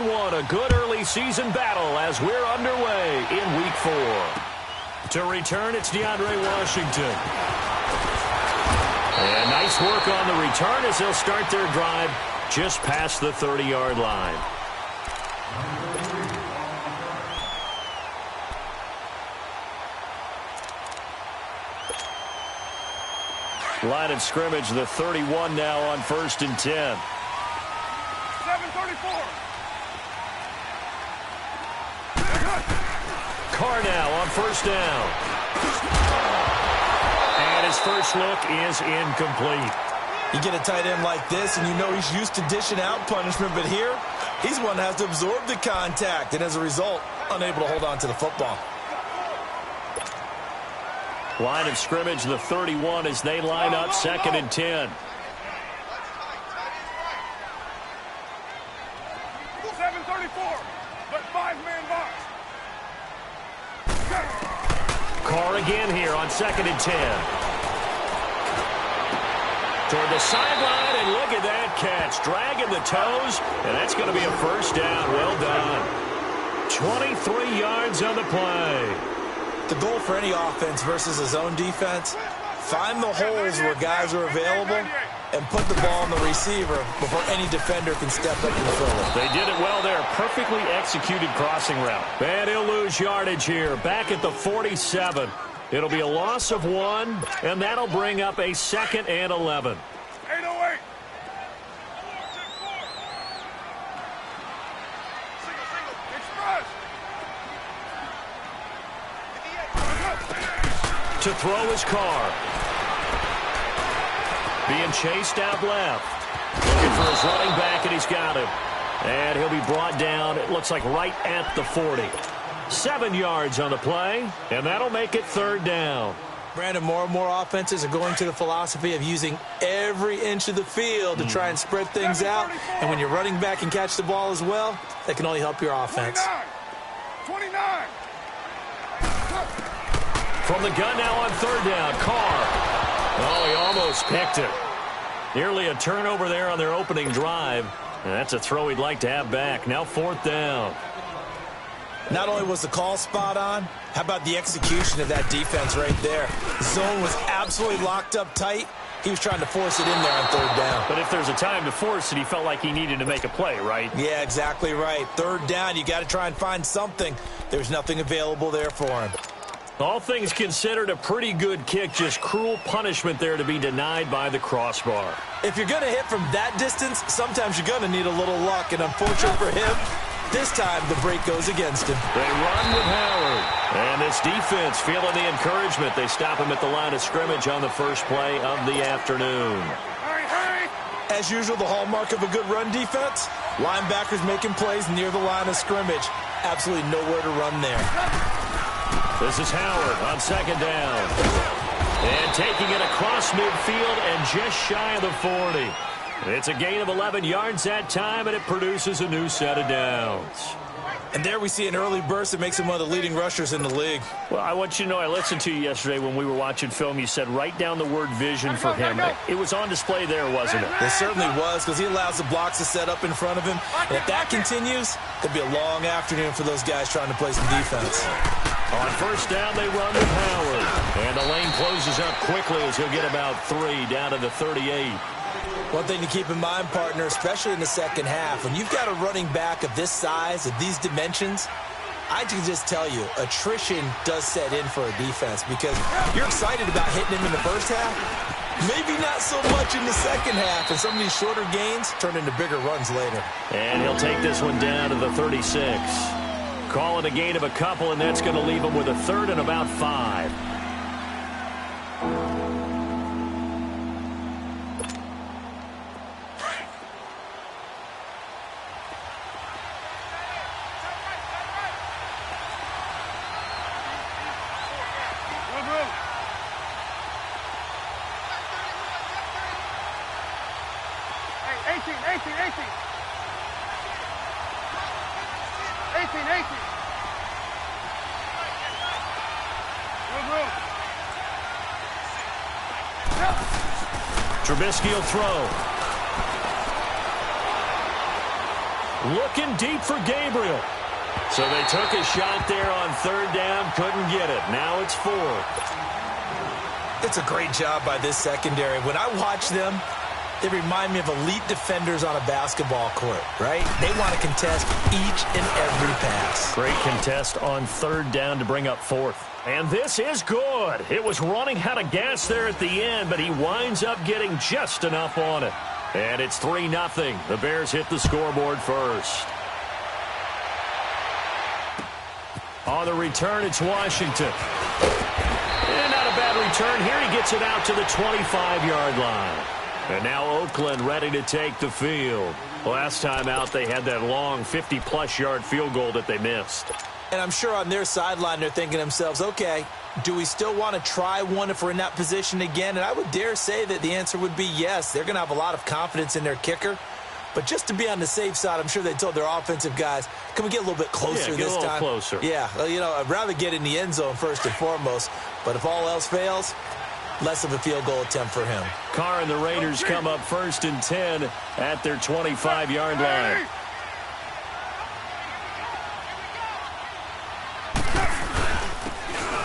1-1, a good early season battle as we're underway in Week 4. To return, it's DeAndre Washington. And nice work on the return as they'll start their drive just past the 30-yard line. Line of scrimmage, the 31 now on 1st and 10. 7:34. Carr now on 1st down. And his first look is incomplete. You get a tight end like this, and you know he's used to dishing out punishment, but here, he's one that has to absorb the contact, and as a result, unable to hold on to the football. Line of scrimmage, the 31 as they line up 2nd and 10. 7:34, but 5-man box. Carr again here on 2nd and 10. Toward the sideline, and look at that catch. Dragging the toes, and that's going to be a first down. Well done. 23 yards on the play. The goal for any offense versus a zone defense, find the holes where guys are available and put the ball on the receiver before any defender can step up and fill it. They did it well there. Perfectly executed crossing route. And he'll lose yardage here. Back at the 47. It'll be a loss of 1, and that'll bring up a 2nd and 11. 808. Express. To throw his Carr. Being chased out left. Looking for his running back, and he's got him. And he'll be brought down, it looks like right at the 40. 7 yards on the play, and that'll make it 3rd down. Brandon, more and more offenses are going to the philosophy of using every inch of the field to try and spread things out. And when your running back can catch the ball as well, that can only help your offense. 29. From the gun now on 3rd down, Carr. Oh, he almost picked it. Nearly a turnover there on their opening drive. And that's a throw he'd like to have back. Now 4th down. Not only was the call spot on, how about the execution of that defense right there? The zone was absolutely locked up tight. He was trying to force it in there on 3rd down. But if there's a time to force it, he felt like he needed to make a play, right? Yeah, exactly right. 3rd down, you got to try and find something. There's nothing available there for him. All things considered, a pretty good kick, just cruel punishment there to be denied by the crossbar. If you're going to hit from that distance, sometimes you're going to need a little luck, and unfortunate for him, this time the break goes against him. They run with Howard, and this defense feeling the encouragement. They stop him at the line of scrimmage on the first play of the afternoon. Hurry. As usual, the hallmark of a good run defense, linebackers making plays near the line of scrimmage. Absolutely nowhere to run there. This is Howard on 2nd down. And taking it across midfield and just shy of the 40. It's a gain of 11 yards that time, and it produces a new set of downs. And there we see an early burst that makes him one of the leading rushers in the league. Well, I want you to know, I listened to you yesterday when we were watching film. You said write down the word vision for him. It was on display there, wasn't it? It certainly was, because he allows the blocks to set up in front of him. And if that continues, it'll be a long afternoon for those guys trying to play some defense. On 1st down, they run with Howard. And the lane closes up quickly as he'll get about 3 down to the 38. One thing to keep in mind, partner, especially in the second half, when you've got a running back of this size, of these dimensions, I can just tell you, attrition does set in for a defense because you're excited about hitting him in the first half, maybe not so much in the second half, and some of these shorter gains turn into bigger runs later. And he'll take this one down to the 36. Call it a gain of a couple, and that's going to leave him with a 3rd and about 5. Trubisky will throw. Looking deep for Gabriel. So they took a shot there on third down, couldn't get it. Now it's fourth. It's a great job by this secondary. When I watch them, they remind me of elite defenders on a basketball court, right? They want to contest each and every pass. Great contest on third down to bring up fourth. And this is good. It was running out of gas there at the end, but he winds up getting just enough on it. And it's 3-0. The Bears hit the scoreboard first. On the return, it's Washington. And not a bad return here. He gets it out to the 25-yard line. And now Oakland ready to take the field. Last time out, they had that long 50-plus yard field goal that they missed. And I'm sure on their sideline, they're thinking to themselves, okay, do we still want to try one if we're in that position again? And I would dare say that the answer would be yes. They're going to have a lot of confidence in their kicker. But just to be on the safe side, I'm sure they told their offensive guys, can we get a little bit closer this time? Get a little closer. Yeah, you know, I'd rather get in the end zone first and foremost. But if all else fails, less of a field goal attempt for him. Carr and the Raiders come up 1st and 10 at their 25-yard line.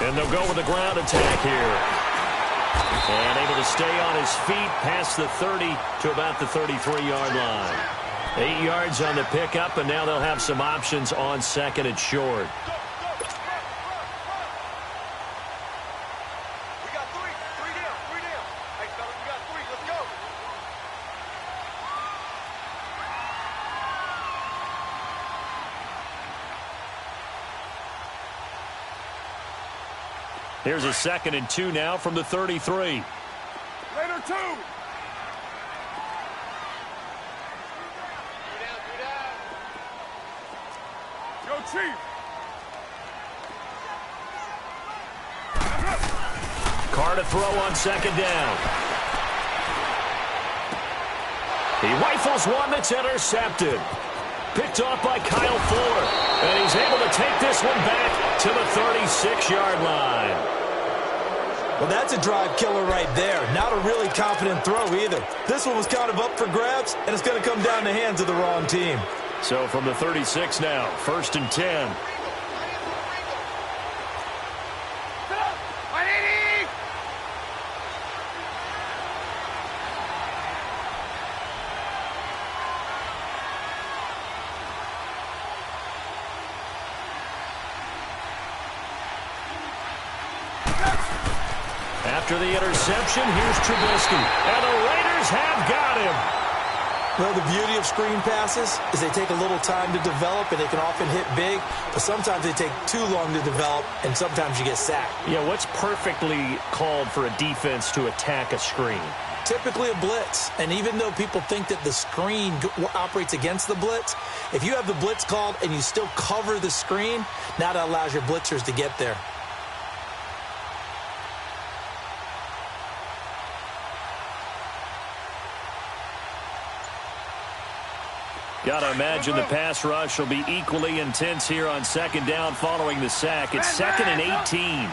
And they'll go with the ground attack here. And able to stay on his feet past the 30 to about the 33-yard line. 8 yards on the pickup, and now they'll have some options on second and short. We got three. Three down. Hey, fellas, we got 3. Let's go. Here's a 2nd and 2 now from the 33. Later, 2. Go, Chief. Carr to throw on 2nd down. He rifles one that's intercepted. Picked off by Kyle Fuller. And he's able to take this one back to the 36-yard line. Well, that's a drive killer right there. Not a really confident throw either. This one was kind of up for grabs, and it's going to come down the hands of the wrong team. So from the 36 now, 1st and 10. After the interception, here's Trubisky. And the Raiders have got him. Well, the beauty of screen passes is they take a little time to develop, and they can often hit big, but sometimes they take too long to develop, and sometimes you get sacked. Yeah, what's perfectly called for a defense to attack a screen? Typically a blitz, and even though people think that the screen operates against the blitz, if you have the blitz called and you still cover the screen, now that allows your blitzers to get there. Got to imagine the pass rush will be equally intense here on 2nd down following the sack. It's 2nd and 18.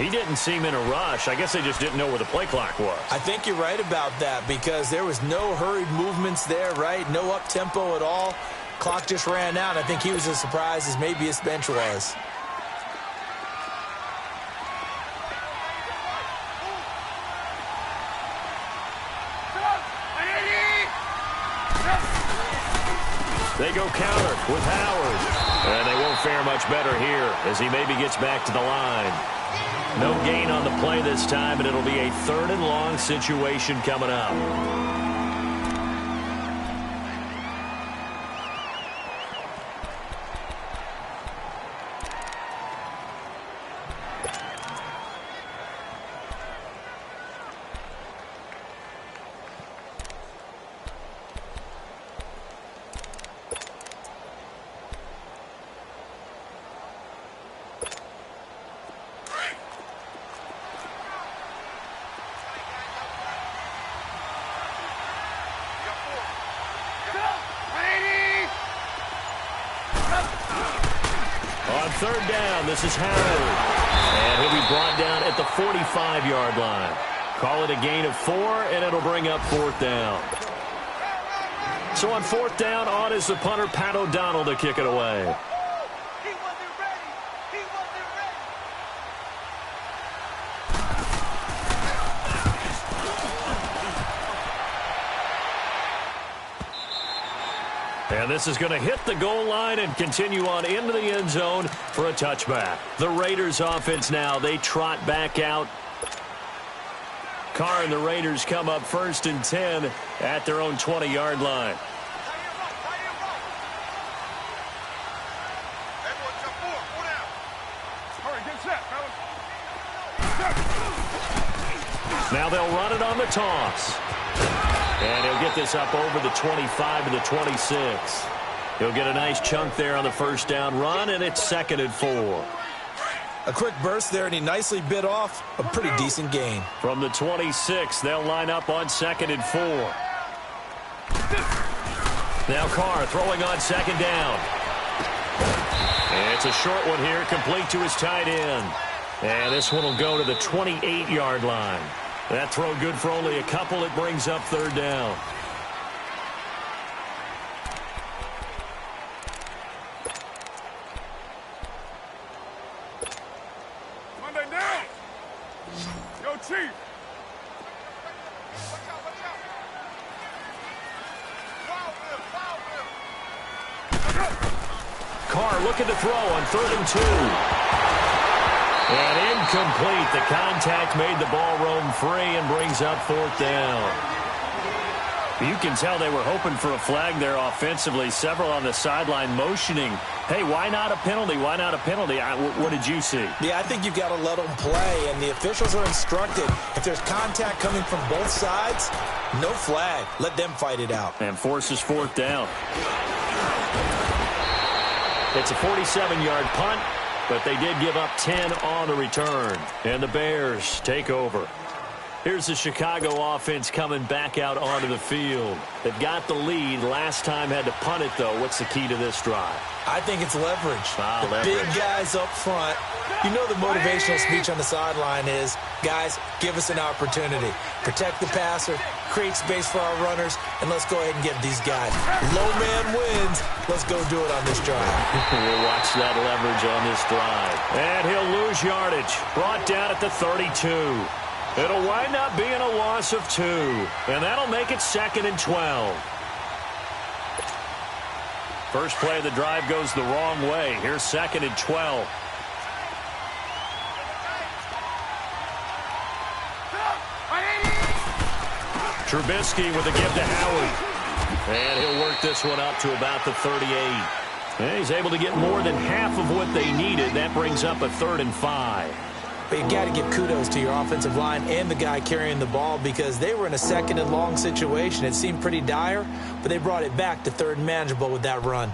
He didn't seem in a rush. I guess they just didn't know where the play clock was. I think you're right about that because there was no hurried movements there, right? No up-tempo at all. Clock just ran out. I think he was as surprised as maybe his bench was. They go counter with Howard. And they won't fare much better here as he maybe gets back to the line. No gain on the play this time, and it'll be a 3rd and long situation coming up. On 3rd down, this is Howard. And he'll be brought down at the 45-yard line. Call it a gain of 4, and it'll bring up 4th down. So on 4th down, on is the punter, Pat O'Donnell, to kick it away. And this is going to hit the goal line and continue on into the end zone for a touchback. The Raiders offense now, they trot back out. Carr and the Raiders come up 1st and 10 at their own 20-yard line. Now they'll run it on the toss. And he'll get this up over the 25 to the 26. He'll get a nice chunk there on the 1st down run, and it's 2nd and 4. A quick burst there, and he nicely bit off a pretty decent gain. From the 26, they'll line up on 2nd and 4. Now Carr throwing on 2nd down. And it's a short one here, complete to his tight end. And this one will go to the 28-yard line. That throw good for only a couple. It brings up 3rd down. Monday down. Yo, Chief. Carr looking to throw on 3rd and 2. And incomplete. The contact made the ball roam free and brings up 4th down. You can tell they were hoping for a flag there offensively. Several on the sideline motioning, hey, why not a penalty? Why not a penalty? What did you see? Yeah, I think you've got to let them play, and the officials are instructed. If there's contact coming from both sides, no flag. Let them fight it out. And forces 4th down. It's a 47-yard punt, but they did give up 10 on the return. And the Bears take over. Here's the Chicago offense coming back out onto the field. They've got the lead. Last time had to punt it, though. What's the key to this drive? I think it's leverage. The Leverage. big guys up front. You know the motivational speech on the sideline is, guys, give us an opportunity. Protect the passer, create space for our runners, and let's go ahead and give these guys. Low man wins. Let's go do it on this drive. We'll watch that leverage on this drive. And he'll lose yardage. Brought down at the 32. It'll wind up being a loss of 2. And that'll make it 2nd and 12. First play of the drive goes the wrong way. Here's 2nd and 12. Trubisky with a give to Howard. And he'll work this one up to about the 38. And he's able to get more than half of what they needed. That brings up a 3rd and 5. But you got to give kudos to your offensive line and the guy carrying the ball because they were in a 2nd and long situation. It seemed pretty dire, but they brought it back to 3rd and manageable with that run.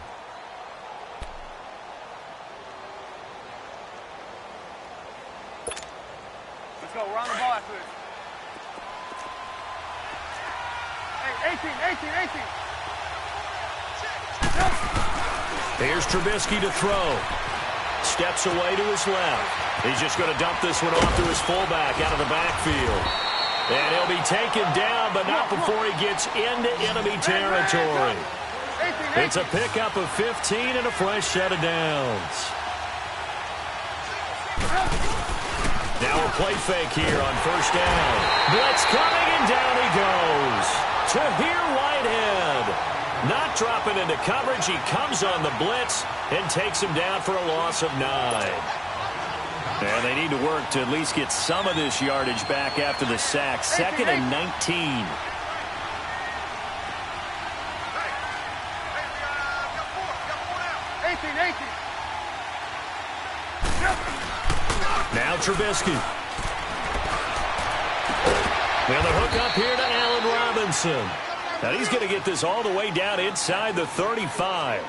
Let's go. Run the ball after this. Hey, 18. Here's Trubisky to throw. Steps away to his left. He's just going to dump this one off to his fullback out of the backfield. And he'll be taken down, but not before he gets into enemy territory. It's a pickup of 15 and a fresh set of downs. Now a play fake here on 1st down. Blitz coming, and down he goes. Tahir Whitehead. Not dropping into coverage. He comes on the blitz and takes him down for a loss of 9. And they need to work to at least get some of this yardage back after the sack. 2nd and 19. Now Trubisky. And the hook up here to Allen Robinson. Now he's going to get this all the way down inside the 35.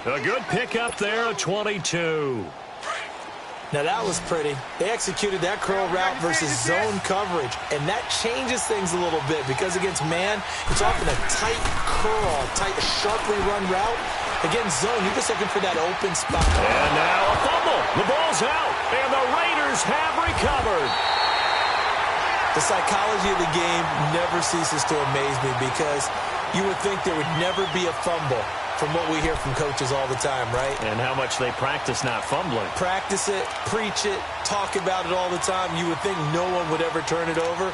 A good pickup there, a 22. Now that was pretty. They executed that curl route versus zone coverage, and that changes things a little bit because against man, it's often a tight curl, tight, sharply run route. Against zone, you're just looking for that open spot. And now a fumble. The ball's out, and the Raiders have recovered. The psychology of the game never ceases to amaze me because you would think there would never be a fumble from what we hear from coaches all the time, right? And how much they practice not fumbling. Practice it, preach it, talk about it all the time. You would think no one would ever turn it over.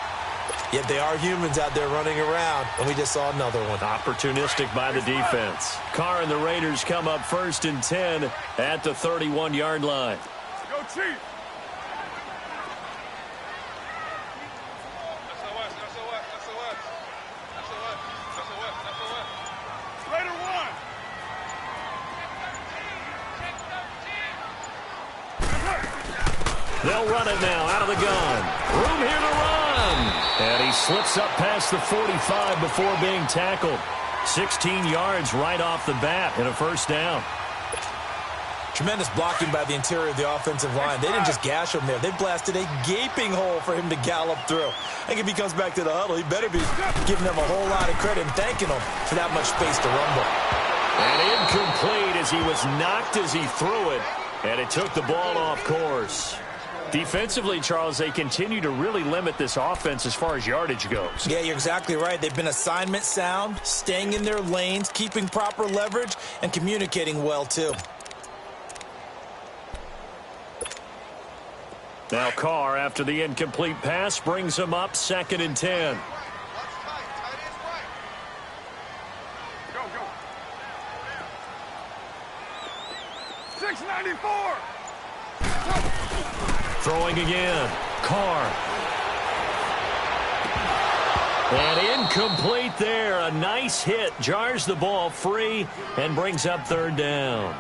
Yet they are humans out there running around, and we just saw another one. Opportunistic by the defense. Carr and the Raiders come up 1st and 10 at the 31-yard line. Go Chief! They'll run it now out of the gun. Room here to run. And he slips up past the 45 before being tackled. 16 yards right off the bat and a first down. Tremendous blocking by the interior of the offensive line. They didn't just gash him there. They blasted a gaping hole for him to gallop through. I think if he comes back to the huddle, he better be giving them a whole lot of credit and thanking them for that much space to rumble. And incomplete as he was knocked as he threw it. And it took the ball off course. Defensively, Charles, they continue to really limit this offense as far as yardage goes. Yeah, you're exactly right. They've been assignment sound, staying in their lanes, keeping proper leverage, and communicating well, too. Now Carr, after the incomplete pass, brings him up 2nd and 10. Go, go. 694! Throwing again. Carr. And incomplete there. A nice hit. Jars the ball free and brings up 3rd down.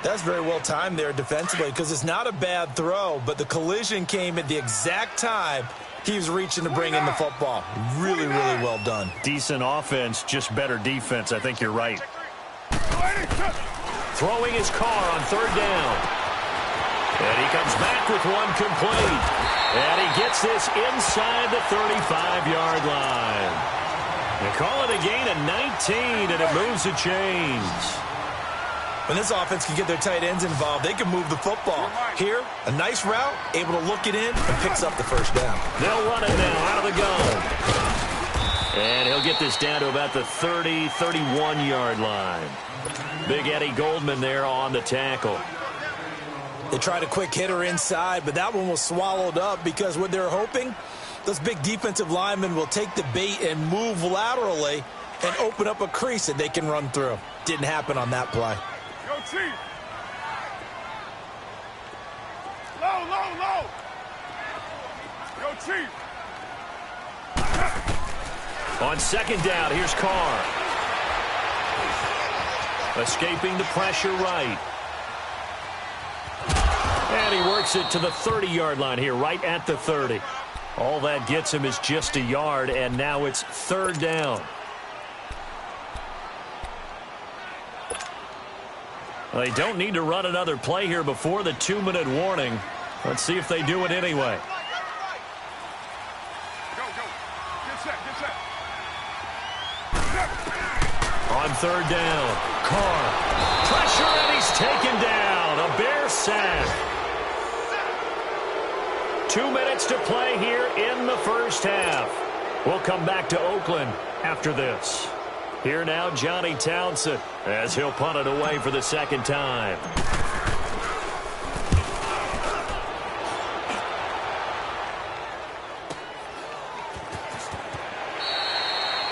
That's very well timed there defensively because it's not a bad throw, but the collision came at the exact time he was reaching to bring in the football. Really, really well done. Decent offense, just better defense. I think you're right. Throwing his Carr on 3rd down. And he comes back with one complete. And he gets this inside the 35-yard line. They call it a gain of 19, and it moves the chains. When this offense can get their tight ends involved, they can move the football. Here, a nice route, able to look it in, and picks up the first down. They'll run it now out of the gun. And he'll get this down to about the 30, 31-yard line. Big Eddie Goldman there on the tackle. They tried a quick hitter inside, but that one was swallowed up because what they're hoping, those big defensive linemen will take the bait and move laterally and open up a crease that they can run through. Didn't happen on that play. Go Chief! Low, low, low! Go Chief! On 2nd down, here's Carr. Escaping the pressure right. And he works it to the 30-yard line here, right at the 30. All that gets him is just a yard, and now it's 3rd down. They don't need to run another play here before the 2-minute warning. Let's see if they do it anyway. Go, go. Get set, get set. On 3rd down, Carr. Pressure, and he's taken down. A Bear sack. 2 minutes to play here in the first half. We'll come back to Oakland after this. Here now, Johnny Townsend, as he'll punt it away for the 2nd time.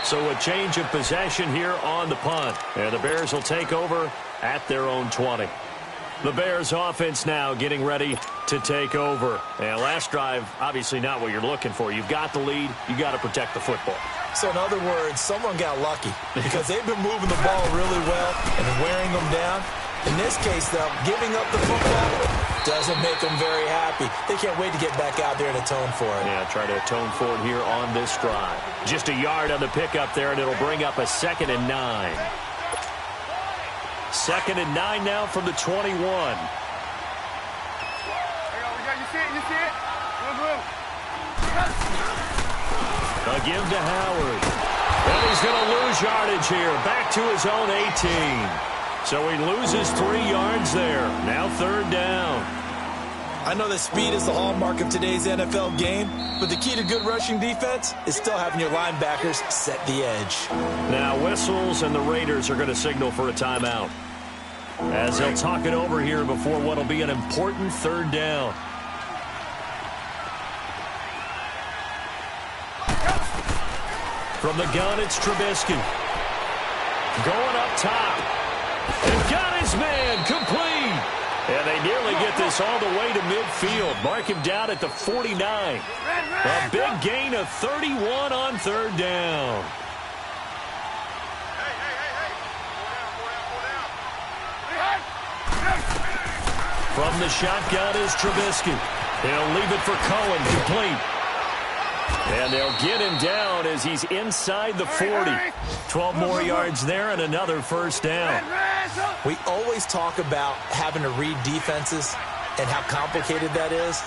So a change of possession here on the punt. And the Bears will take over at their own 20. The Bears offense now getting ready to take over. And last drive, obviously not what you're looking for. You've got the lead. You got to protect the football. So in other words, someone got lucky because they've been moving the ball really well and wearing them down. In this case, though, giving up the football doesn't make them very happy. They can't wait to get back out there and atone for it. Yeah, try to atone for it here on this drive. Just a yard on the pickup there, and it'll bring up a 2nd and 9. 2nd and 9 now from the 21. Hang on, you see it, you see it? Move. A give to Howard. And he's going to lose yardage here. Back to his own 18. So he loses 3 yards there. Now 3rd down. I know that speed is the hallmark of today's NFL game, but the key to good rushing defense is still having your linebackers set the edge. Now whistles, and the Raiders are going to signal for a timeout, as they'll talk it over here before what will be an important third down. From the gun, it's Trubisky. Going up top. And got his man complete. And they nearly get this all the way to midfield. Mark him down at the 49. A big gain of 31 on third down. From the shotgun is Trubisky. He'll leave it for Cohen, complete. And they'll get him down as he's inside the 40. 12 more yards there and another first down. We always talk about having to read defenses and how complicated that is.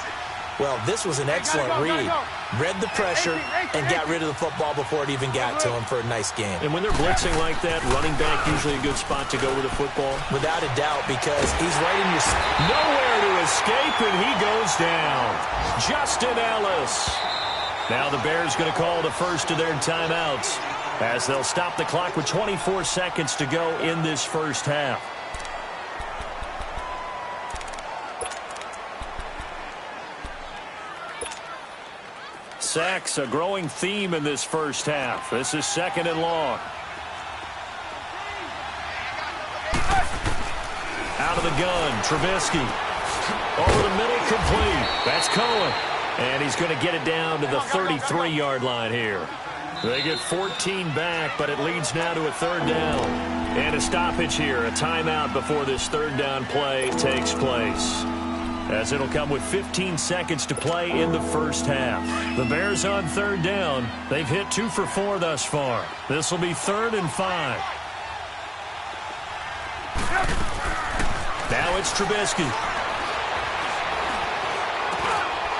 Well, this was an excellent read. Read the pressure and got rid of the football before it even got to him for a nice game. And when they're blitzing like that, running back usually a good spot to go with the football? Without a doubt, because he's right in your... Nowhere to escape, and he goes down. Justin Ellis. Now the Bears going to call the first of their timeouts as they'll stop the clock with 24 seconds to go in this first half. Sacks, a growing theme in this first half. This is second and long. Out of the gun, Trubisky. Over the middle, complete. That's Cohen. And he's going to get it down to the 33-yard line here. They get 14 back, but it leads now to a third down. And a stoppage here, a timeout before this third down play takes place, as it'll come with 15 seconds to play in the first half. The Bears on third down. They've hit 2 for 4 thus far. This will be 3rd and 5. Now it's Trubisky.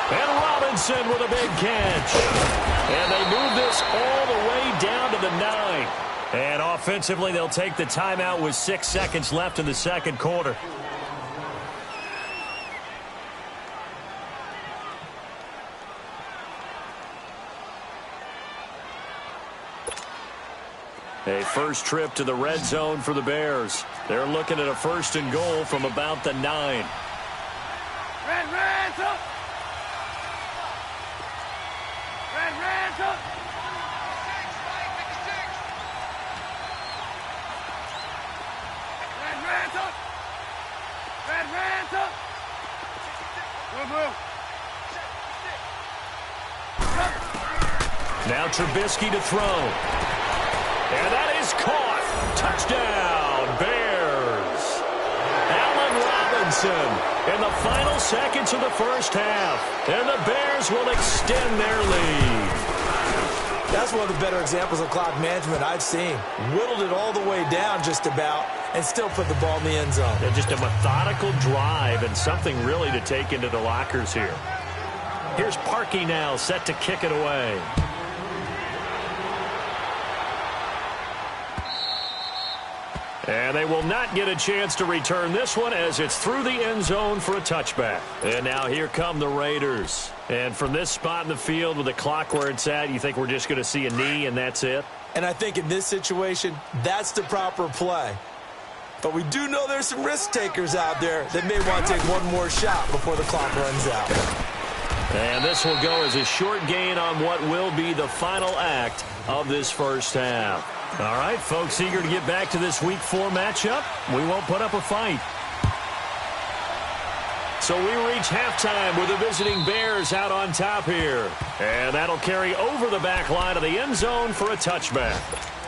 And Robinson with a big catch. And they move this all the way down to the 9. And offensively, they'll take the timeout with 6 seconds left in the second quarter. A first trip to the red zone for the Bears. They're looking at a 1st and goal from about the 9. Now Trubisky to throw. And that is caught. Touchdown, Bears. Allen Robinson in the final seconds of the first half. And the Bears will extend their lead. That's one of the better examples of clock management I've seen. Whittled it all the way down just about and still put the ball in the end zone. And just a methodical drive and something really to take into the lockers here. Here's Parkey now set to kick it away. And they will not get a chance to return this one as it's through the end zone for a touchback. And now here come the Raiders. And from this spot in the field with the clock where it's at, you think we're just going to see a knee and that's it? And I think in this situation, that's the proper play. But we do know there's some risk takers out there that may want to take one more shot before the clock runs out. And this will go as a short gain on what will be the final act of this first half. All right, folks, eager to get back to this Week 4 matchup. We won't put up a fight. So we reach halftime with the visiting Bears out on top here. And that'll carry over the back line of the end zone for a touchback.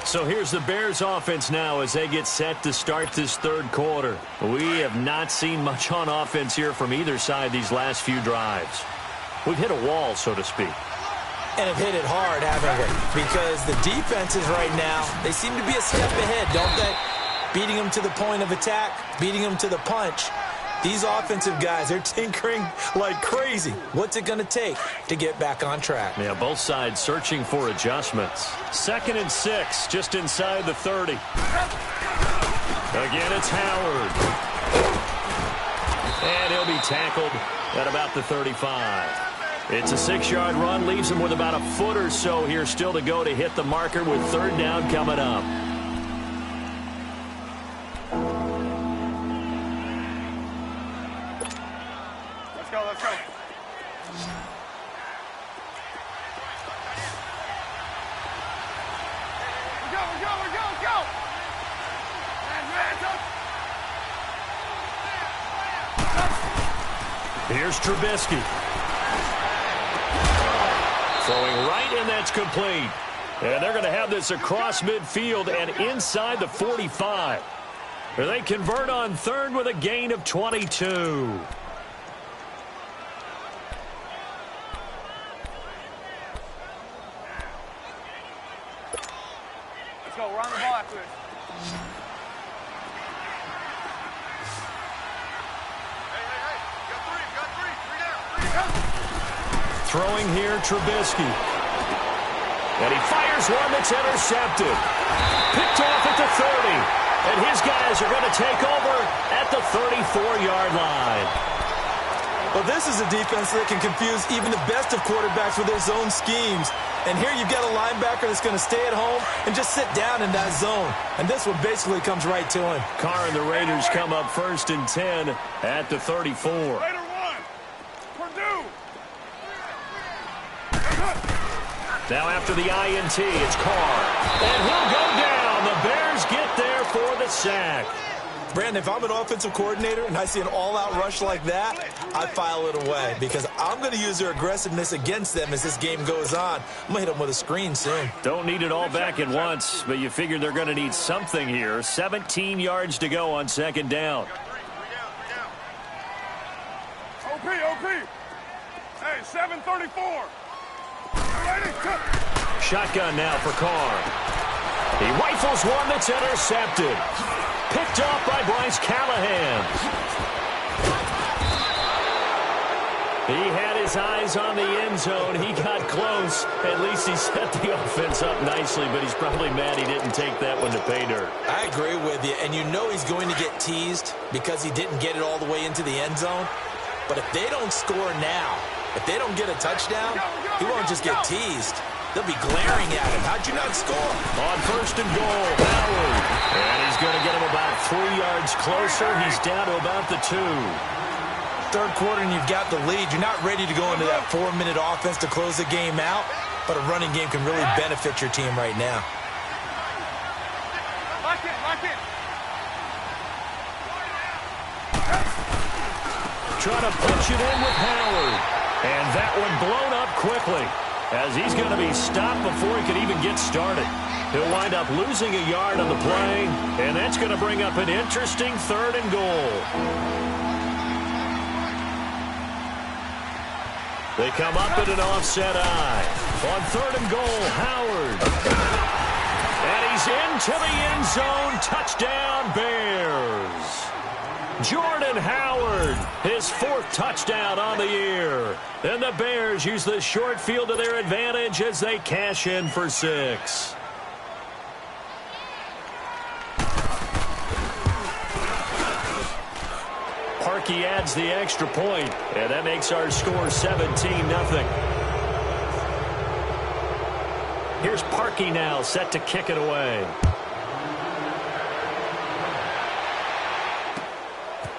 So here's the Bears offense now as they get set to start this third quarter. We have not seen much on offense here from either side these last few drives. We've hit a wall, so to speak. And have hit it hard, haven't we? Because the defenses right now, they seem to be a step ahead, don't they? Beating them to the point of attack, beating them to the punch. These offensive guys, they're tinkering like crazy. What's it going to take to get back on track? Yeah, both sides searching for adjustments. 2nd and 6, just inside the 30. Again, it's Howard. And he'll be tackled at about the 35. It's a 6-yard run, leaves him with about a foot or so here still to go to hit the marker with 3rd down coming up. Let's go, let's go. Let's go. Here's Trubisky. Throwing right, and that's complete. And they're going to have this across midfield and inside the 45. They convert on 3rd with a gain of 22. Let's go, we're on the ball after this. Throwing here, Trubisky. And he fires one that's intercepted. Picked off at the 30. And his guys are going to take over at the 34-yard line. Well, this is a defense that can confuse even the best of quarterbacks with their zone schemes. And here you've got a linebacker that's going to stay at home and just sit down in that zone. And this one basically comes right to him. Carr and the Raiders come up 1st and 10 at the 34. Raider 1. Purdue. Now after the INT, it's Carr. And he'll go down. The Bears get there for the sack. Brandon, if I'm an offensive coordinator and I see an all-out rush like that, I file it away because I'm going to use their aggressiveness against them as this game goes on. I'm going to hit them with a screen soon. Don't need it all back at once, but you figure they're going to need something here. 17 yards to go on 2nd down. OP. Hey, 734. Shotgun now for Carr. He rifles one that's intercepted. Picked off by Bryce Callahan. He had his eyes on the end zone. He got close. At least he set the offense up nicely, but he's probably mad he didn't take that one to pay dirt. I agree with you, and you know he's going to get teased because he didn't get it all the way into the end zone. But if they don't score now, if they don't get a touchdown, he won't just get teased. They'll be glaring at him. How'd you not score? On 1st and goal, Howard. And he's going to get him about 3 yards closer. He's down to about the 2. 3rd quarter and you've got the lead. You're not ready to go into that 4-minute offense to close the game out, but a running game can really benefit your team right now. Lock it. Trying to punch it in with Howard. And that one blown up quickly as he's going to be stopped before he could even get started. He'll wind up losing a yard on the play, and that's going to bring up an interesting 3rd and goal. They come up at an offset eye. On 3rd and goal, Howard. And he's into the end zone. Touchdown, Bears. Jordan Howard, his 4th touchdown on the year. And the Bears use the short field to their advantage as they cash in for 6. Parkey adds the extra point, and that makes our score 17-0. Here's Parkey now, set to kick it away.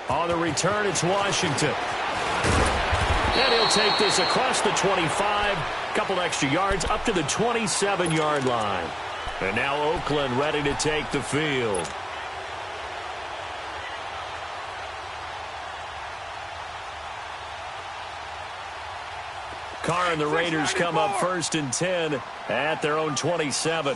On the return, it's Washington. And he'll take this across the 25, couple extra yards up to the 27-yard line. And now Oakland ready to take the field. Carr and the Raiders come up 1st and 10 at their own 27.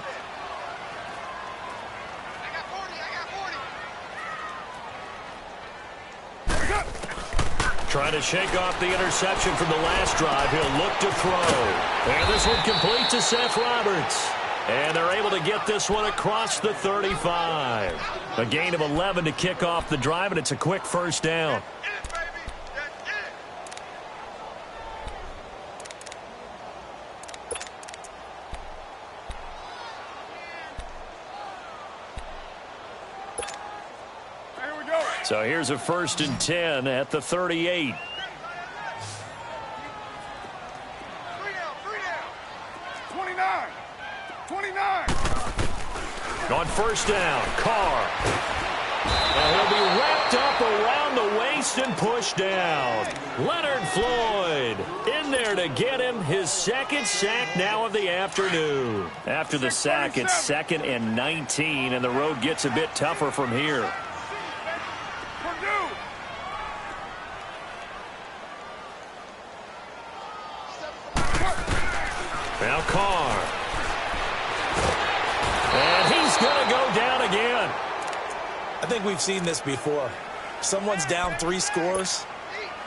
Trying to shake off the interception from the last drive. He'll look to throw. And this one complete to Seth Roberts. And they're able to get this one across the 35. A gain of 11 to kick off the drive, and it's a quick 1st down. Here we go. So here's a 1st and 10 at the 38. 29. 29. On 1st down, Carr. And he'll be wrapped up around the waist and pushed down. Leonard Floyd in there to get him his 2nd sack now of the afternoon. After the sack, it's 2nd and 19, and the road gets a bit tougher from here. Now Carr. And he's going to go down again. I think we've seen this before. Someone's down 3 scores.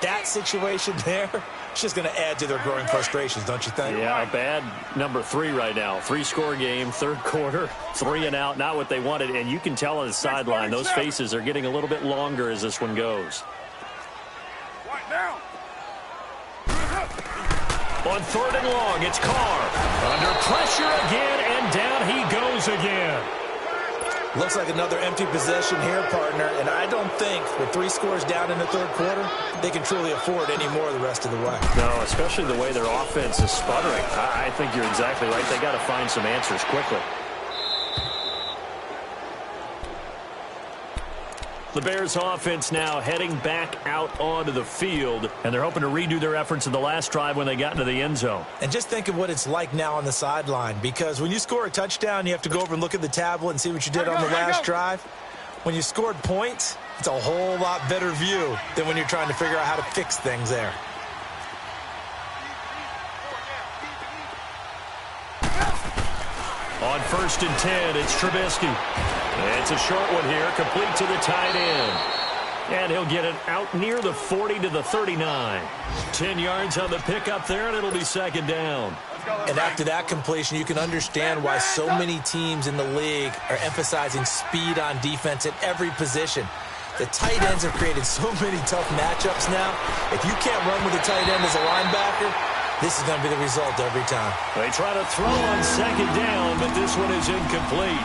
That situation there, it's just going to add to their growing frustrations, don't you think? Yeah, a bad number 3 right now. 3-score game, 3rd quarter, 3 and out, not what they wanted. And you can tell on the sideline, those faces are getting a little bit longer as this one goes. Right now. On 3rd and long, it's Carr. Under pressure again, and down he goes again. Looks like another empty possession here, partner. And I don't think with 3 scores down in the 3rd quarter, they can truly afford any more the rest of the way. No, especially the way their offense is sputtering. I think you're exactly right. They got to find some answers quickly. The Bears offense now heading back out onto the field, and they're hoping to redo their efforts in the last drive when they got into the end zone. And just think of what it's like now on the sideline, because when you score a touchdown, you have to go over and look at the tablet and see what you did on the last drive. When you scored points, it's a whole lot better view than when you're trying to figure out how to fix things there. On 1st and 10, it's Trubisky. It's a short one here, complete to the tight end. And he'll get it out near the 40 to the 39. 10 yards on the pickup there, and it'll be 2nd down. And after that completion, you can understand why so many teams in the league are emphasizing speed on defense at every position. The tight ends have created so many tough matchups now. If you can't run with a tight end as a linebacker, this is going to be the result every time. They try to throw on 2nd down, but this one is incomplete.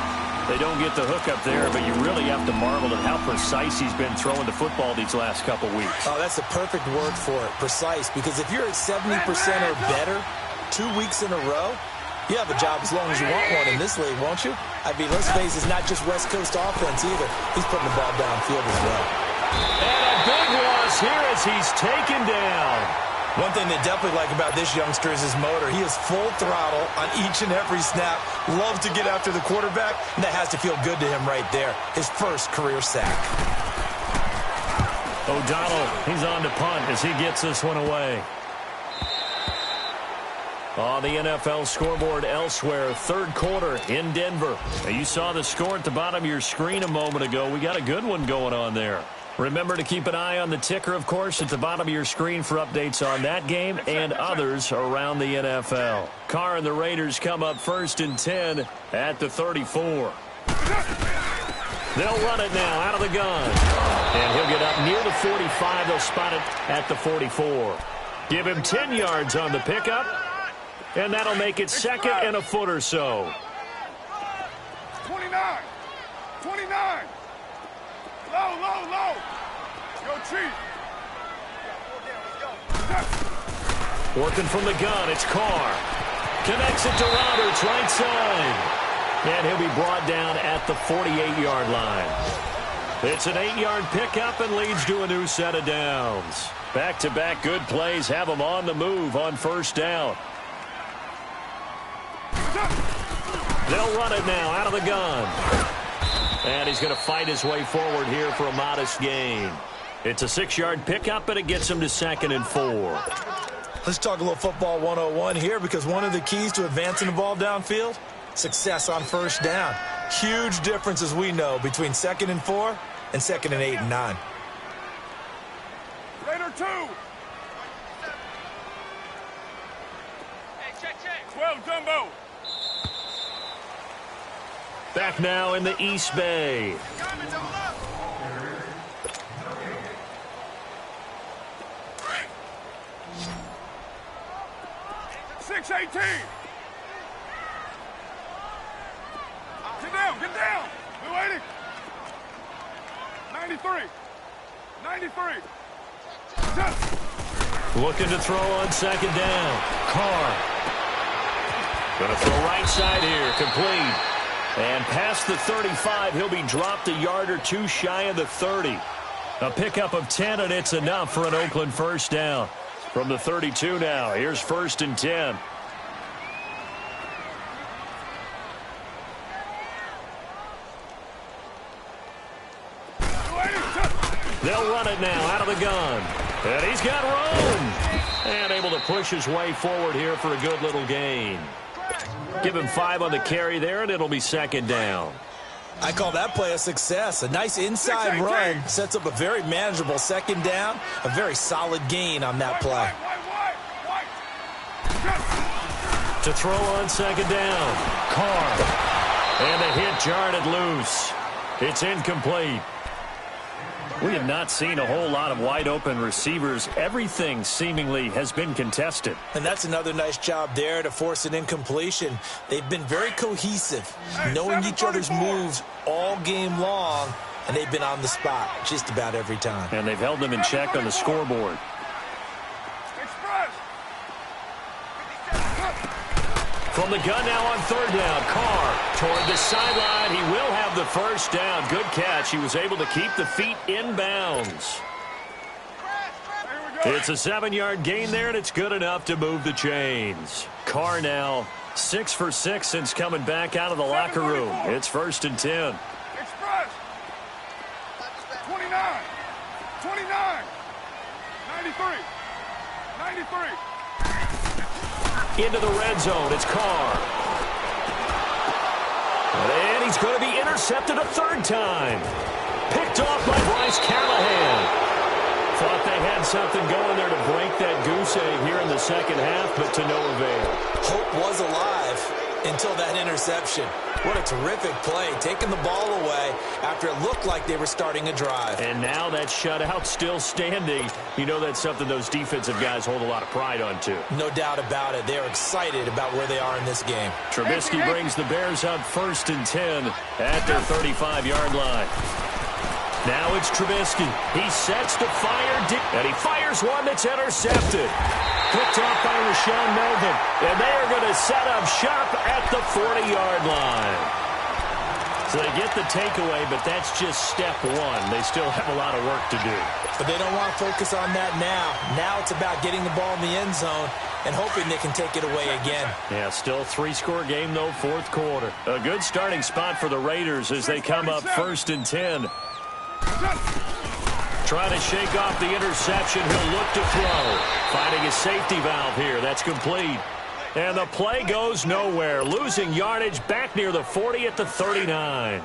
They don't get the hook up there, but you really have to marvel at how precise he's been throwing the football these last couple weeks. Oh, that's the perfect word for it, precise, because if you're at 70% or better 2 weeks in a row, you have a job as long as you want one in this league, won't you? I mean, let's face it, it's not just West Coast offense either. He's putting the ball downfield as well. And a big loss here as he's taken down. One thing they definitely like about this youngster is his motor. He is full throttle on each and every snap. Loves to get after the quarterback, and that has to feel good to him right there. His first career sack. O'Donnell, he's on to punt as he gets this one away. On the NFL scoreboard elsewhere, 3rd quarter in Denver. Now, you saw the score at the bottom of your screen a moment ago. We got a good one going on there. Remember to keep an eye on the ticker, of course, at the bottom of your screen for updates on that game and others around the NFL. Carr and the Raiders come up 1st and 10 at the 34. They'll run it now out of the gun. And he'll get up near the 45. They'll spot it at the 44. Give him 10 yards on the pickup. And that'll make it 2nd and a foot or so. 29. 29. Low, low, low. Go, Chief. Working from the gun, it's Carr. Connects it to Roberts, right side. And he'll be brought down at the 48-yard line. It's an 8-yard pickup and leads to a new set of downs. Back-to-back good plays have them on the move on 1st down. They'll run it now out of the gun. And he's going to fight his way forward here for a modest gain. It's a 6-yard pickup, and it gets him to 2nd and 4. Let's talk a little football 101 here, because one of the keys to advancing the ball downfield, success on 1st down. Huge difference, as we know, between 2nd and 4 and 2nd and 8 and 9. Raider 2. Hey, check. 12, Jumbo. Back now in the East Bay. 6-18. Get down. Blue 80. 93. 93. Looking to throw on second down. Carr. Going to throw right side here. Complete. And past the 35, he'll be dropped a yard or two shy of the 30. A pickup of 10, and it's enough for an Oakland first down. From the 32 now, here's 1st and 10. They'll run it now out of the gun. And he's got room. And able to push his way forward here for a good little gain. Give him 5 on the carry there, and it'll be 2nd down. I call that play a success. A nice inside run sets up a very manageable 2nd down. A very solid gain on that play. To throw on 2nd down. Carr. And the hit jarred it loose. It's incomplete. We have not seen a whole lot of wide-open receivers. Everything seemingly has been contested. And that's another nice job there to force an incompletion. They've been very cohesive, knowing each other's moves all game long, and they've been on the spot just about every time. And they've held them in check on the scoreboard. From the gun now on 3rd down, Carr toward the sideline. He will have the first down. Good catch. He was able to keep the feet in bounds. It's a 7-yard gain there, and it's good enough to move the chains. Carr now 6 for 6 since coming back out of the locker room. It's 1st and 10. Express. 29. 29. 93. 93. Into the red zone. It's Carr. And he's going to be intercepted a 3rd time. Picked off by Bryce Callahan. Thought they had something going there to break that goose egg here in the 2nd half, but to no avail. Hope was alive until that interception. What a terrific play, taking the ball away after it looked like they were starting a drive. And now that shutout still standing. You know that's something those defensive guys hold a lot of pride on, too. No doubt about it. They're excited about where they are in this game. Trubisky brings the Bears up 1st and 10 at their 35-yard line. Now it's Trubisky. He sets to fire deep, and he fires one that's intercepted. Picked off by Rashawn Melvin, and they are going to set up shop at the 40-yard line. So they get the takeaway, but that's just step one. They still have a lot of work to do. But they don't want to focus on that now. Now it's about getting the ball in the end zone and hoping they can take it away again. Yeah, still 3-score game, though, 4th quarter. A good starting spot for the Raiders as they come up 1st and 10. Trying to shake off the interception. He'll look to throw. Finding a safety valve here. That's complete. And the play goes nowhere. Losing yardage back near the 40 at the 39.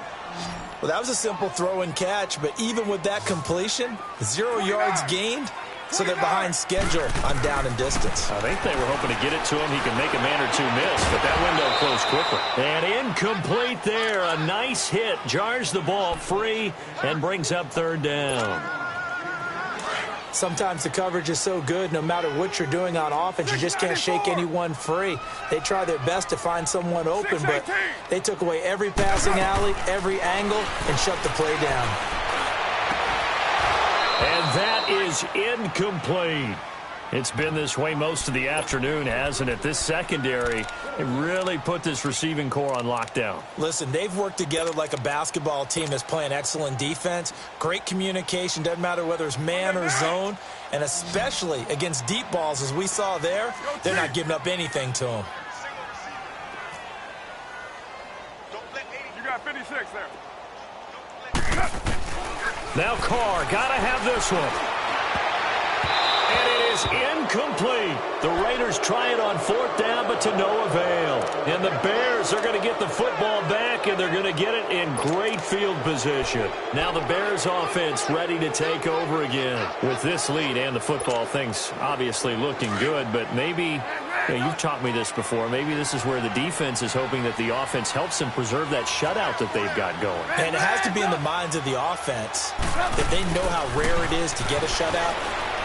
Well, that was a simple throw and catch, but even with that completion, 0 yards gained, so they're behind schedule on down and distance. I think they were hoping to get it to him. He can make a man or two miss, but that window closed quickly. And incomplete there. A nice hit. Jars the ball free and brings up 3rd down. Sometimes the coverage is so good, no matter what you're doing on offense, you just can't shake anyone free. They try their best to find someone open, but they took away every passing alley, every angle, and shut the play down. And that is incomplete. It's been this way most of the afternoon, hasn't it? This secondary, it really put this receiving core on lockdown. Listen, they've worked together like a basketball team that's playing excellent defense. Great communication, doesn't matter whether it's man or zone. And especially against deep balls, as we saw there, they're not giving up anything to them. You got 56 there. Now Carr, got to have this one. And it is incomplete. The Raiders try it on 4th down, but to no avail. And the Bears are going to get the football back, and they're going to get it in great field position. Now the Bears offense ready to take over again. With this lead and the football, things obviously looking good, but maybe, you've taught me this before, maybe this is where the defense is hoping that the offense helps them preserve that shutout that they've got going. And it has to be in the minds of the offense that they know how rare it is to get a shutout.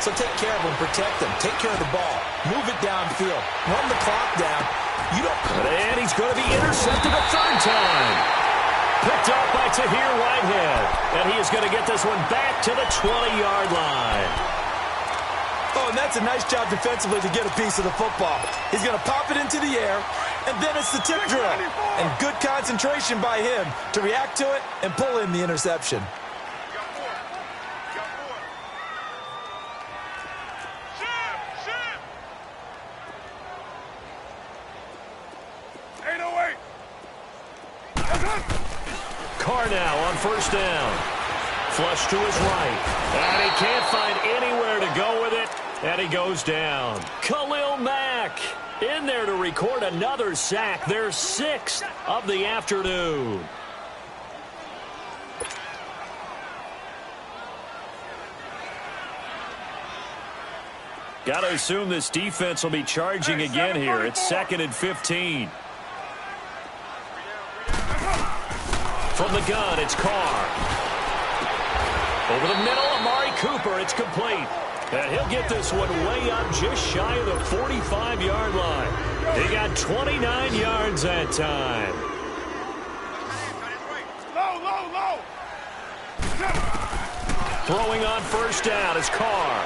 So take care of them, protect them, take care of the ball, move it downfield, run the clock down. You don't. And he's going to be intercepted a 3rd time. Picked up by It's a here Whitehead. And he is going to get this one back to the 20-yard line. Oh, and that's a nice job defensively to get a piece of the football. He's going to pop it into the air, and then it's the tip drill. And good concentration by him to react to it and pull in the interception. Carr now on first down. Flush to his right. And he can't find anywhere to go with it. And he goes down. Khalil Mack in there to record another sack. Their 6th of the afternoon. Got to assume this defense will be charging again here. It's 2nd and 15. From the gun, it's Carr. Over the middle, Amari Cooper. It's complete. And he'll get this one way up just shy of the 45-yard line. He got 29 yards that time. Low. Throwing on first down is Carr.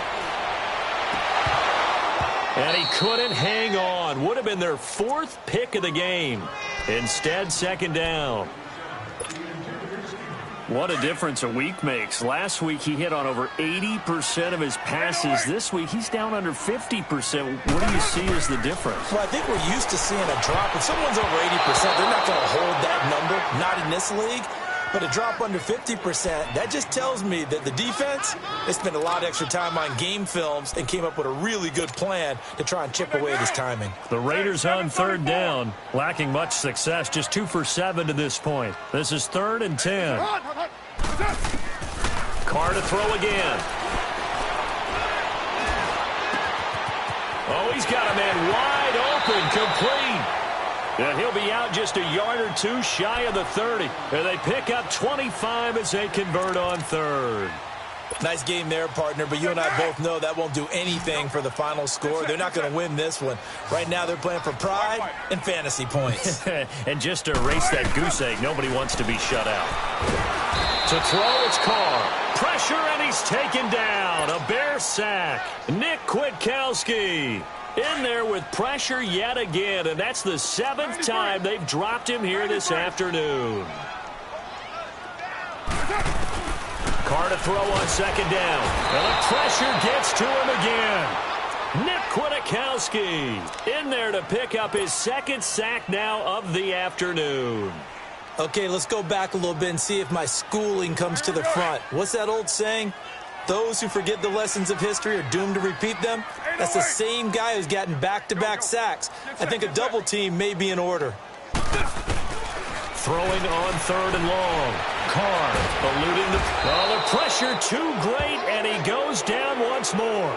And he couldn't hang on. Would have been their 4th pick of the game. Instead, 2nd down. What a difference a week makes. Last week, he hit on over 80% of his passes. This week, he's down under 50%. What do you see as the difference? Well, I think we're used to seeing a drop. If someone's over 80%, they're not going to hold that number, not in this league. But a drop under 50%, that just tells me that the defense, they spent a lot of extra time on game films and came up with a really good plan to try and chip away at his timing. The Raiders on 3rd down, lacking much success, just 2 for 7 to this point. This is 3rd and 10. Carr to throw again. Oh, he's got a man wide open, complete. And he'll be out just a yard or 2 shy of the 30. And they pick up 25 as they convert on 3rd. Nice game there, partner, but you and I both know that won't do anything for the final score. They're not going to win this one. Right now they're playing for pride and fantasy points. And just to erase that goose egg, nobody wants to be shut out. To throw, it's Carr. Pressure, and he's taken down. A Bear sack. Nick Kwiatkowski in there with pressure yet again, and that's the 7th time they've dropped him here this afternoon. Carr to throw on 2nd down, and the pressure gets to him again. Nick Kwiatkowski in there to pick up his 2nd sack now of the afternoon. Okay, let's go back a little bit and see if my schooling comes to the front. What's that old saying? Those who forget the lessons of history are doomed to repeat them. That's the same guy who's gotten back-to-back sacks. I think a double team may be in order. Throwing on 3rd and long. Carr eluding the pressure too great, and he goes down once more.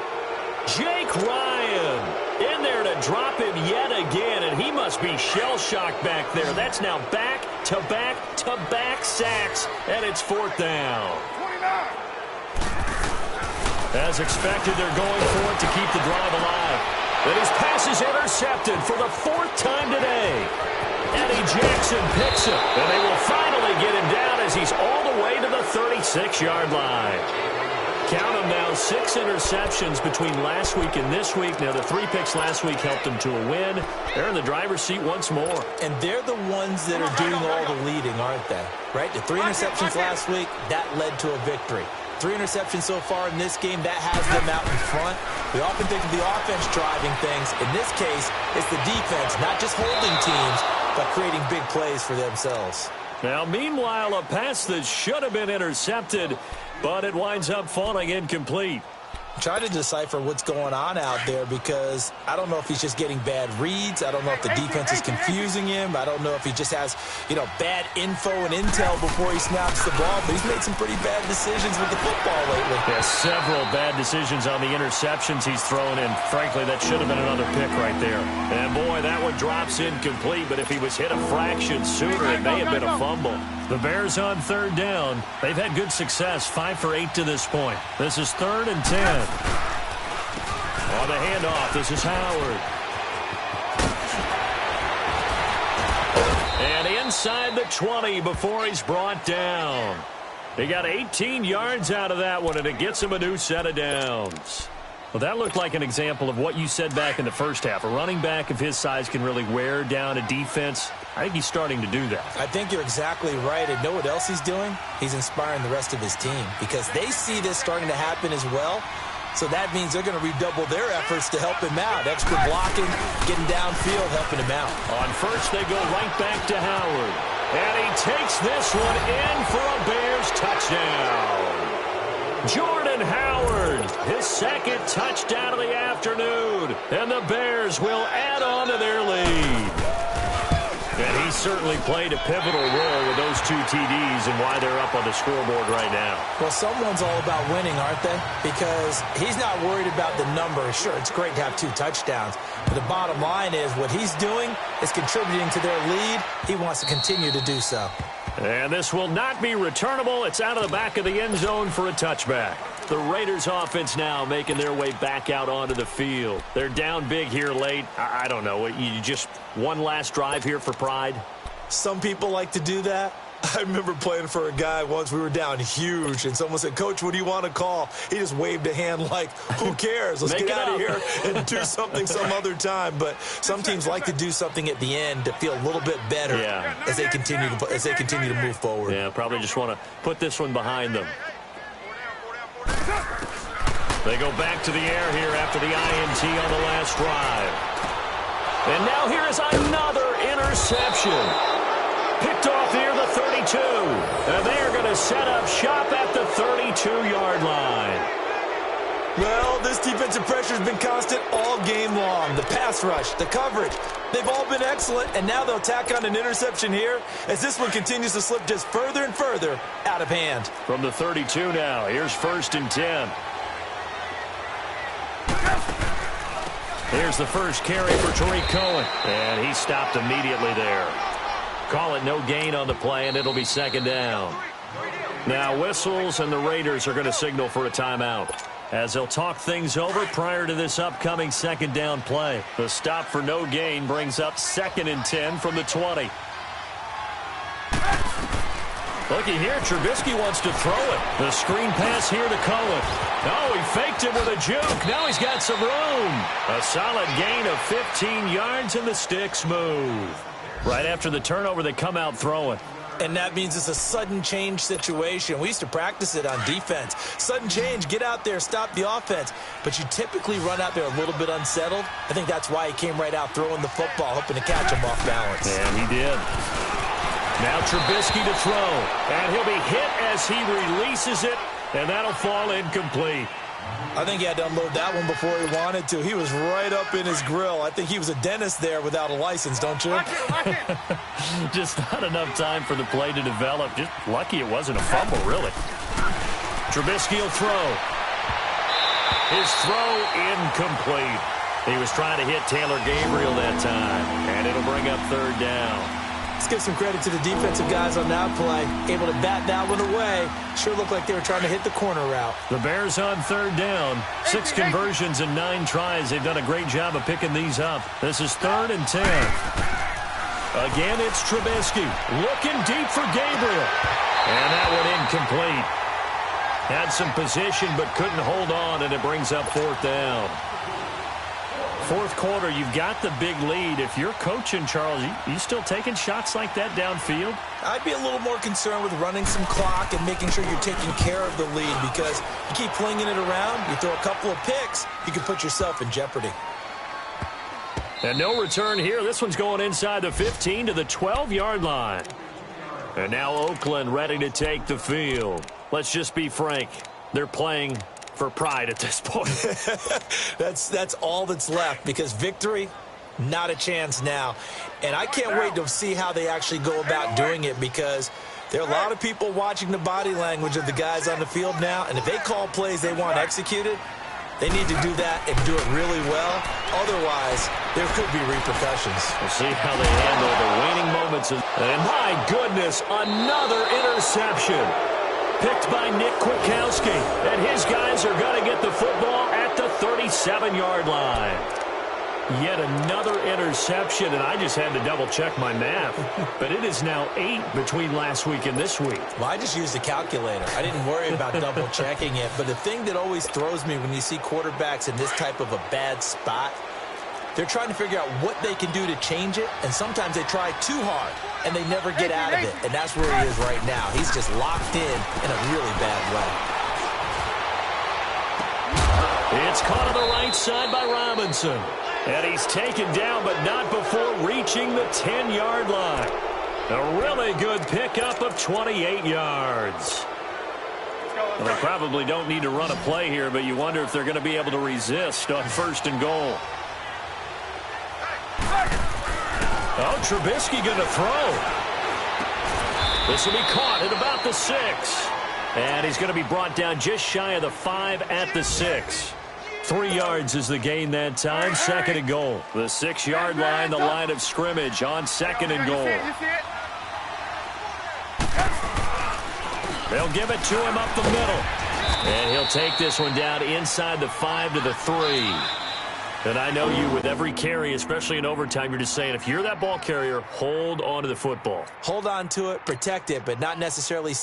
Jake Ryan in there to drop him yet again, and he must be shell-shocked back there. That's now back-to-back-to-back sacks, and it's 4th down. As expected, they're going for it to keep the drive alive. But his pass is intercepted for the 4th time today. Eddie Jackson picks him, and they will finally get him down as he's all the way to the 36-yard line. Count them now, 6 interceptions between last week and this week. Now, the 3 picks last week helped them to a win. They're in the driver's seat once more. And they're the ones that are doing all the leading, aren't they? Right? The 3 interceptions last week, that led to a victory. 3 interceptions so far in this game, that has them out in front. We often think of the offense driving things. In this case, it's the defense, not just holding teams, but creating big plays for themselves. Now, meanwhile, a pass that should have been intercepted, but it winds up falling incomplete. Trying to decipher what's going on out there because I don't know if he's just getting bad reads. I don't know if the defense is confusing him. I don't know if he just has, bad info and intel before he snaps the ball. But he's made some pretty bad decisions with the football lately. Yeah, several bad decisions on the interceptions he's thrown in. Frankly, that should have been another pick right there. And, boy, that one drops incomplete. But if he was hit a fraction sooner, it may have been a fumble. The Bears on 3rd down. They've had good success, 5 for 8 to this point. This is 3rd and 10. On the handoff, this is Howard. And in inside the 20 before he's brought down. He got 18 yards out of that one, and it gets him a new set of downs. Well, that looked like an example of what you said back in the first half. A running back of his size can really wear down a defense. I think he's starting to do that. I think you're exactly right. And know what else he's doing? He's inspiring the rest of his team because they see this starting to happen as well. So that means they're going to redouble their efforts to help him out. Extra blocking, getting downfield, helping him out. On first, they go right back to Howard. And he takes this one in for a Bears touchdown. Jordan Howard, his second touchdown of the afternoon. And the Bears will add on to their lead. And he certainly played a pivotal role with those 2 TDs and why they're up on the scoreboard right now. Well, someone's all about winning, aren't they? Because he's not worried about the number. Sure, it's great to have 2 touchdowns. But the bottom line is what he's doing is contributing to their lead. He wants to continue to do so. And this will not be returnable. It's out of the back of the end zone for a touchback. The Raiders offense now making their way back out onto the field. They're down big here late. I don't know. You just one last drive here for pride? Some people like to do that. I remember playing for a guy once. We were down huge, and someone said, "Coach, what do you want to call?" He just waved a hand like, who cares? Let's get out of here and do something some other time. But some teams like to do something at the end to feel a little bit better as they continue to move forward. Yeah, probably just want to put this one behind them. They go back to the air here after the INT on the last drive. And now here is another interception. Picked off near the 32. And they are going to set up shop at the 32-yard line. Well, this defensive pressure has been constant all game long. The pass rush, the coverage, they've all been excellent. And now they'll tack on an interception here as this one continues to slip just further and further out of hand. From the 32 now, here's 1st and 10. Here's the first carry for Tariq Cohen. And he stopped immediately there. Call it no gain on the play, and it'll be 2nd down. Now whistles, and the Raiders are going to signal for a timeout as they'll talk things over prior to this upcoming 2nd down play. The stop for no gain brings up 2nd and 10 from the 20. Looky here, Trubisky wants to throw it. The screen pass here to Cohen. Oh, he faked it with a juke. Now he's got some room. A solid gain of 15 yards, and the sticks move. Right after the turnover, they come out throwing. And that means it's a sudden change situation. We used to practice it on defense. Sudden change, get out there, stop the offense. But you typically run out there a little bit unsettled. I think that's why he came right out throwing the football, hoping to catch him off balance. And he did. Now Trubisky to throw. And he'll be hit as he releases it. And that'll fall incomplete. I think he had to unload that one before he wanted to. He was right up in his grill. I think he was a dentist there without a license, don't you? Just not enough time for the play to develop. Just lucky it wasn't a fumble, really. Trubisky will throw. His throw incomplete. He was trying to hit Taylor Gabriel that time, and it'll bring up 3rd down. Let's give some credit to the defensive guys on that play. Able to bat that one away. Sure looked like they were trying to hit the corner route. The Bears on 3rd down. 6 conversions and 9 tries. They've done a great job of picking these up. This is 3rd and 10. Again, it's Trubisky. Looking deep for Gabriel. And that one incomplete. Had some position but couldn't hold on, and it brings up 4th down. 4th quarter, you've got the big lead. If you're coaching, Charles, you still taking shots like that downfield? I'd be a little more concerned with running some clock and making sure you're taking care of the lead, because you keep flinging it around, you throw a couple of picks, you can put yourself in jeopardy. And no return here. This one's going inside the 15 to the 12-yard line. And now Oakland ready to take the field. Let's just be frank. They're playing for pride at this point. That's all that's left, because victory, not a chance now. And I can't wait to see how they actually go about doing it, because there are a lot of people watching the body language of the guys on the field now, and if they call plays they want executed, they need to do that and do it really well. Otherwise, there could be repercussions. We'll see how they handle the waning moments. And my goodness, another interception. Picked by Nick Kwiatkowski. And his guys are going to get the football at the 37-yard line. Yet another interception, and I just had to double-check my math. But it is now 8 between last week and this week. Well, I just used a calculator. I didn't worry about double-checking it. But the thing that always throws me when you see quarterbacks in this type of a bad spot, they're trying to figure out what they can do to change it, and sometimes they try too hard, and they never get out of it. And that's where he is right now. He's just locked in a really bad way. It's caught on the right side by Robinson. And he's taken down, but not before reaching the 10-yard line. A really good pickup of 28 yards. Well, they probably don't need to run a play here, but you wonder if they're going to be able to resist on 1st and goal. Oh, Trubisky going to throw. This will be caught at about the 6. And he's going to be brought down just shy of the 5 at the 6. 3 yards is the gain that time. 2nd and goal. The 6-yard line, the line of scrimmage on 2nd and goal. They'll give it to him up the middle. And he'll take this one down inside the 5 to the 3. And I know you, with every carry, especially in overtime, you're just saying, if you're that ball carrier, hold on to the football. Hold on to it, protect it, but not necessarily